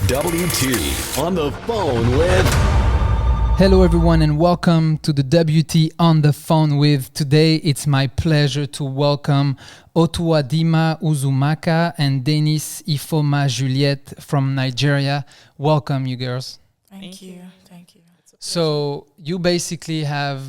WT on the phone with. Hello everyone and welcome to the WT on the phone with. Today it's my pleasure to welcome 𝘠𝘵𝘶 𝘠𝘂𝑚𝑎𝑘𝑎 and 𝘑𝘪𝑐𝗵𝑎𝑗uliette from Nigeria. Welcome you girls. Thank you. Thank you. So you basically have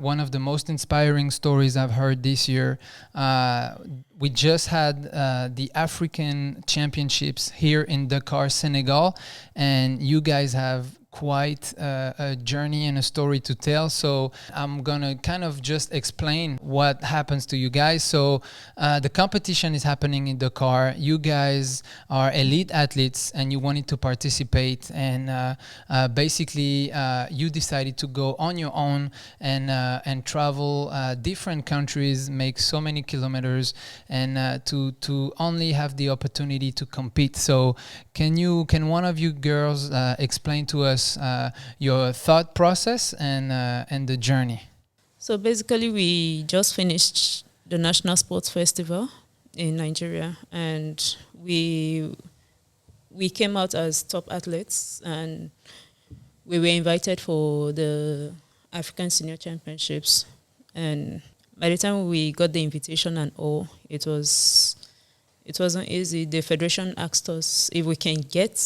one of the most inspiring stories I've heard this year. We just had the African Championships here in Dakar, Senegal, and you guys have quite a journey and a story to tell. So I'm gonna kind of just explain what happens to you guys. So the competition is happening in Dakar. You guys are elite athletes and you wanted to participate, and basically you decided to go on your own and travel different countries, make so many kilometers, and to only have the opportunity to compete. So can one of you girls explain to us your thought process and the journey? So basically, we just finished the National Sports Festival in Nigeria, and we came out as top athletes, and we were invited for the African Senior Championships. And by the time we got the invitation and all, it wasn't easy. The federation asked us if we can get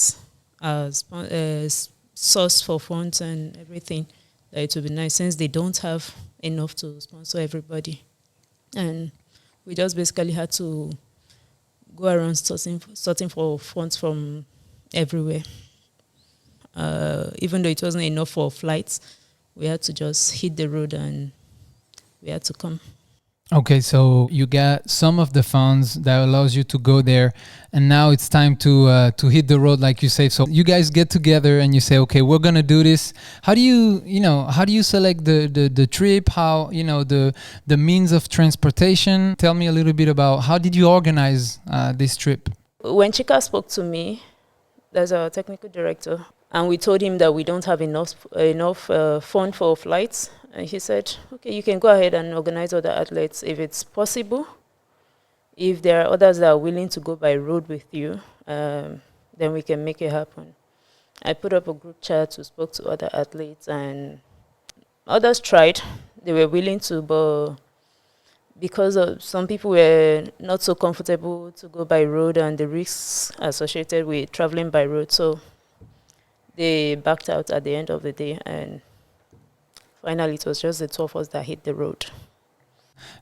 source for funds and everything, that it would be nice, since they don't have enough to sponsor everybody. And we just basically had to go around sorting for funds from everywhere. Even though it wasn't enough for flights, we had to just hit the road and we had to come. Okay, so you got some of the funds that allows you to go there, and now it's time to hit the road, like you say. So you guys get together and you say, okay, we're gonna do this. How do you select the trip? How the means of transportation? Tell me a little bit about how did you organize this trip? When Chika spoke to me, there's our technical director, and we told him that we don't have enough fund for flights. And he said, okay, you can go ahead and organize other athletes if it's possible. If there are others that are willing to go by road with you, then we can make it happen. I put up a group chat to spoke to other athletes, and others tried. They were willing to, but because of some people were not so comfortable to go by road and the risks associated with traveling by road, so they backed out at the end of the day, and finally, it was just the two of us that hit the road.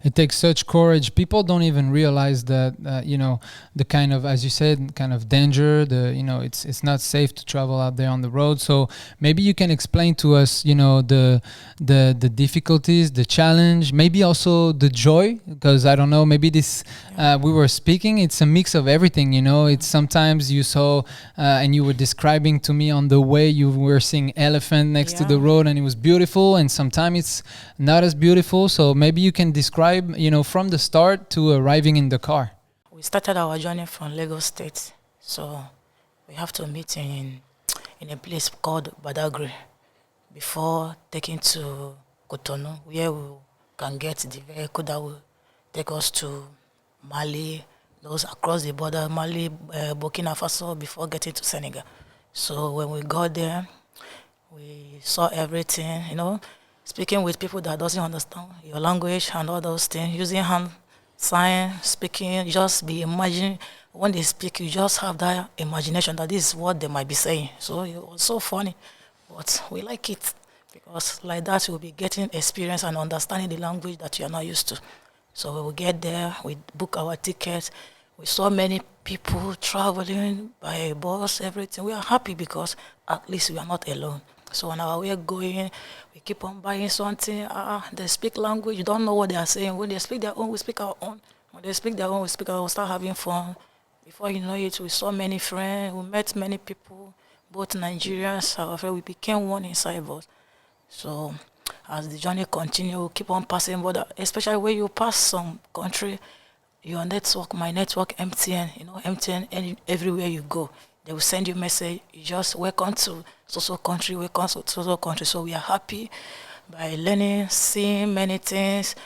It takes such courage. People don't even realize that, the kind of, as you said, kind of danger, it's not safe to travel out there on the road. So maybe you can explain to us, the difficulties, the challenge, maybe also the joy, because I don't know, maybe this, we were speaking, it's a mix of everything, It's sometimes you saw, and you were describing to me on the way you were seeing elephant next to the road and it was beautiful, and sometimes it's not as beautiful. So maybe you can describe, from the start to arriving in the car. We started our journey from Lagos State, so we have to meet in a place called Badagry before taking to Cotonou, where we can get the vehicle that will take us to Mali, those across the border, Mali, Burkina Faso, before getting to Senegal. So when we got there, we saw everything, speaking with people that doesn't understand your language and all those things, using hand sign, speaking, just be imagining when they speak, you just have that imagination that this is what they might be saying. So it was so funny, but we like it because like that you'll be getting experience and understanding the language that you are not used to. So when we get there, we book our tickets. We saw many people traveling by bus, everything. We are happy because at least we are not alone. So on our way going, we keep on buying something. They speak language, you don't know what they are saying. When they speak their own, we speak our own. When they speak their own, we speak our own. We start having fun. Before you know it, we saw many friends. We met many people, both Nigerians, however, we became one inside us. So as the journey continues, we keep on passing border, especially when you pass some country, your network, my network, MTN, MTN, everywhere you go, they will send you a message, you just welcome to so country, welcome to so country. So we are happy by learning, seeing many things,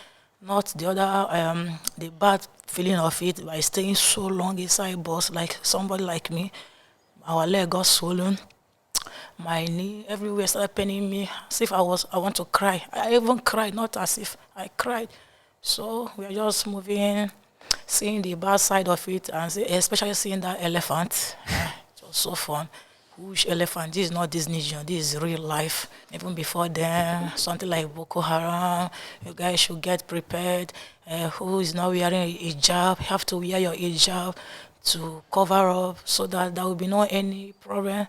not the other, the bad feeling of it by staying so long inside bus, like somebody like me. our leg got swollen. My knee everywhere started paining me, as if I want to cry. I even cried, not as if I cried. So we are just moving, seeing the bad side of it, and especially seeing that elephant. It was so fun. Huge elephant. This is not Disney, this is real life. Even before then, something like Boko Haram, you guys should get prepared. Who is not wearing a hijab, you have to wear your hijab to cover up so that there will be no any problem.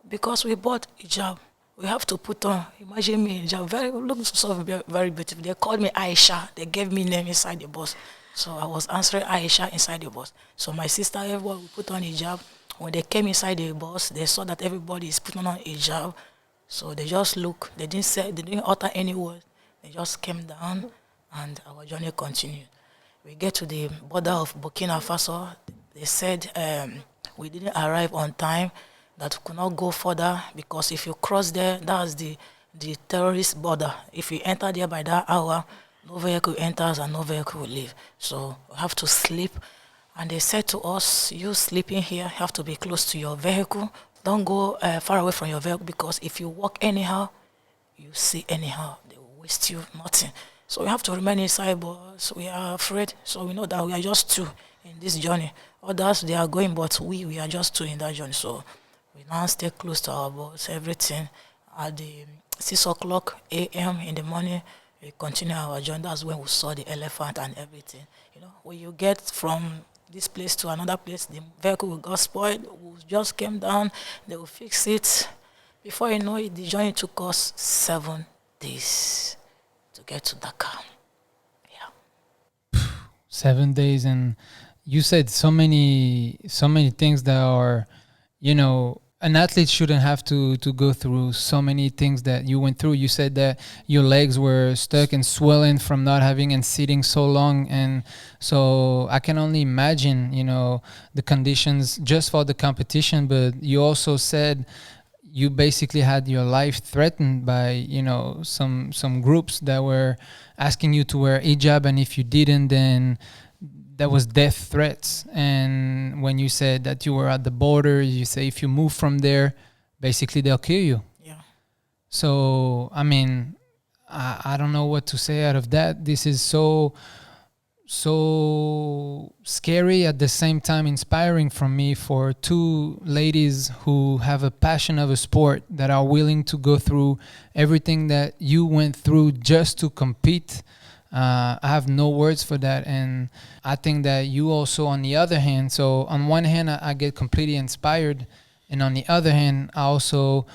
Because we bought hijab, we have to put on. Imagine me, hijab, looks so very beautiful. They called me Aisha. They gave me name inside the bus. So I was answering Aisha inside the bus. So my sister, everyone, we put on hijab. When they came inside the bus, they saw that everybody is putting on hijab. So they just look. They didn't utter any word. They just came down, and our journey continued. We get to the border of Burkina Faso. They said we didn't arrive on time, that we could not go further because if you cross there, that's the terrorist border. If you enter there by that hour, no vehicle enters and no vehicle will leave. So we have to sleep. And they said to us, you sleeping here, have to be close to your vehicle. Don't go far away from your vehicle, because if you walk anyhow, you see anyhow. They will waste you nothing. So we have to remain inside, but we are afraid. So we know that we are just two in this journey. Others, they are going, but we are just two in that journey. So we now stay close to our boats, everything. At the 6:00 a.m. in the morning, we continue our journey. That's when we saw the elephant and everything. You know, when you get from this place to another place, the vehicle will got spoiled. We just came down, they will fix it. Before you know it, the journey took us 7 days to get to Dakar. Yeah. 7 days, and you said so many things that are, you know, an athlete shouldn't have to go through so many things that you went through. You said that your legs were stuck and swelling from not having and sitting so long. And so I can only imagine, you know, the conditions just for the competition. But you also said you basically had your life threatened by, you know, some groups that were asking you to wear hijab. And if you didn't, then there was death threats. And when you said that you were at the border, you say if you move from there, basically they'll kill you. Yeah. So, I mean, I don't know what to say out of that. This is so scary, at the same time inspiring for me, for two ladies who have a passion of a sport, that are willing to go through everything that you went through just to compete. I have no words for that. And I think that you also, on the other hand, so on one hand, I get completely inspired. And on the other hand, I also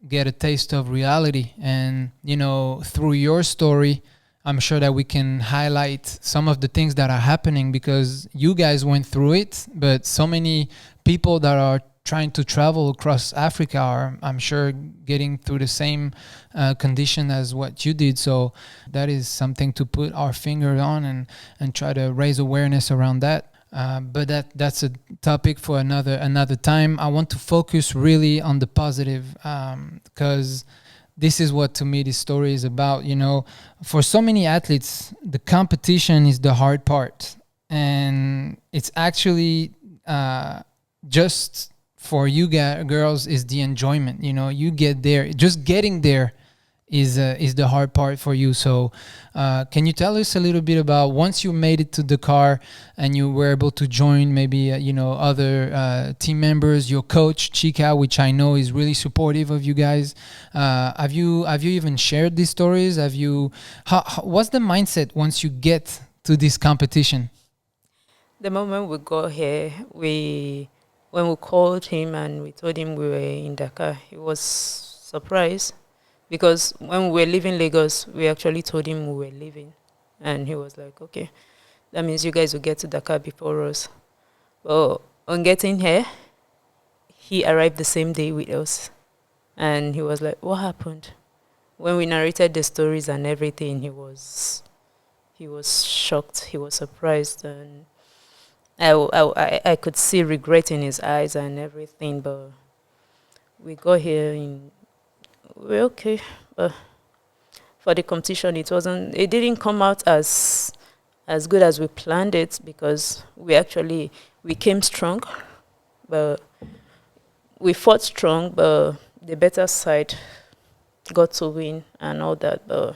get a taste of reality. And, you know, through your story, I'm sure that we can highlight some of the things that are happening, because you guys went through it, but so many people that are trying to travel across Africa are, I'm sure, getting through the same condition as what you did. So that is something to put our finger on and try to raise awareness around that. But that's a topic for another time. I want to focus really on the positive, because this is what, to me, this story is about. You know, for so many athletes, the competition is the hard part, and it's actually just for you girls is the enjoyment. You know, you get there, just getting there is the hard part for you. So can you tell us a little bit about, once you made it to Dakar and you were able to join maybe you know, other team members, your coach Chika, which I know is really supportive of you guys, have you even shared these stories? What's the mindset once you get to this competition? The moment we got here, when we called him and we told him we were in Dakar, he was surprised, because when we were leaving Lagos, we actually told him we were leaving. And he was like, okay, that means you guys will get to Dakar before us. Well, on getting here, he arrived the same day with us. And he was like, what happened? When we narrated the stories and everything, he was shocked, he was surprised, and I could see regret in his eyes and everything. But we got here and we're okay. But for the competition, it didn't come out as good as we planned it, because we came strong. but we fought strong, but the better side got to win and all that. But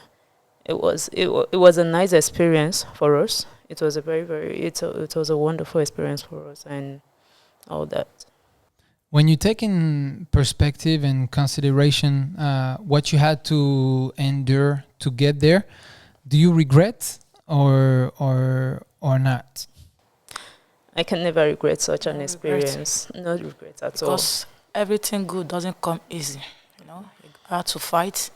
it was a nice experience for us. It was a it was a wonderful experience for us and all that. When you take in perspective and consideration what you had to endure to get there, do you regret or not? I can never regret such an experience. No regret at all. Because everything good doesn't come easy. You know, you have to fight,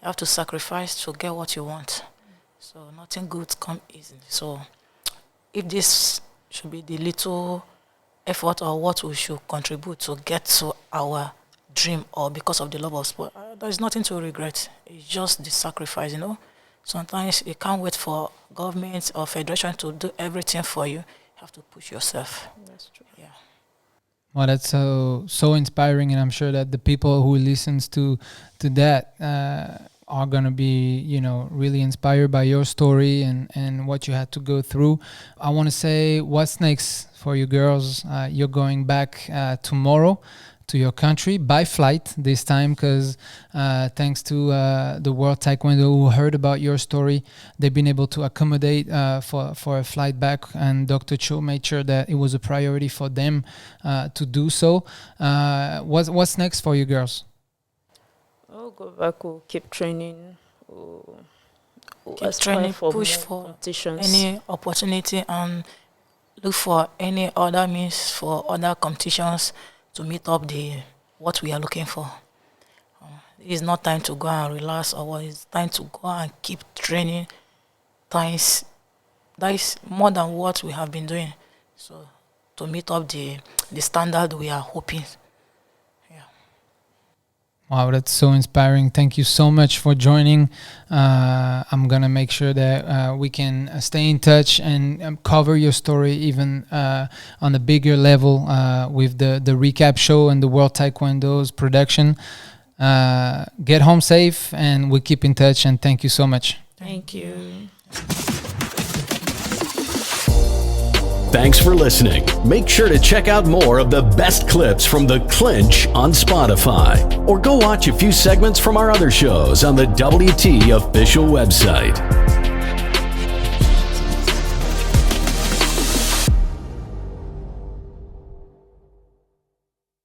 you have to sacrifice to get what you want. So nothing good comes easy. So if this should be the little effort or what we should contribute to get to our dream or because of the love of sport, there's nothing to regret. It's just the sacrifice, you know. Sometimes you can't wait for government or federation to do everything for you. You have to push yourself. That's true. Yeah. Well, that's so inspiring, and I'm sure that the people who listens to that are gonna be, you know, really inspired by your story and what you had to go through. I want to say, what's next for you girls? You're going back tomorrow to your country by flight this time, because thanks to the World Taekwondo who heard about your story, they've been able to accommodate for a flight back, and Dr. Cho made sure that it was a priority for them to do so. What's next for you girls? We'll go back, we'll keep training, we'll Keep training, push for competitions. any opportunity and look for any other means for other competitions to meet up what we are looking for. It's not time to go and relax, or what. It's time to go and keep training. That is more than what we have been doing. So to meet up the standard we are hoping. Yeah. Wow, that's so inspiring. Thank you so much for joining. I'm going to make sure that we can stay in touch and cover your story even on a bigger level with the recap show and the World Taekwondo's production. Get home safe, and we'll keep in touch, and thank you so much. Thank you. Thanks for listening. Make sure to check out more of the best clips from The Clinch on Spotify, or go watch a few segments from our other shows on the WT official website.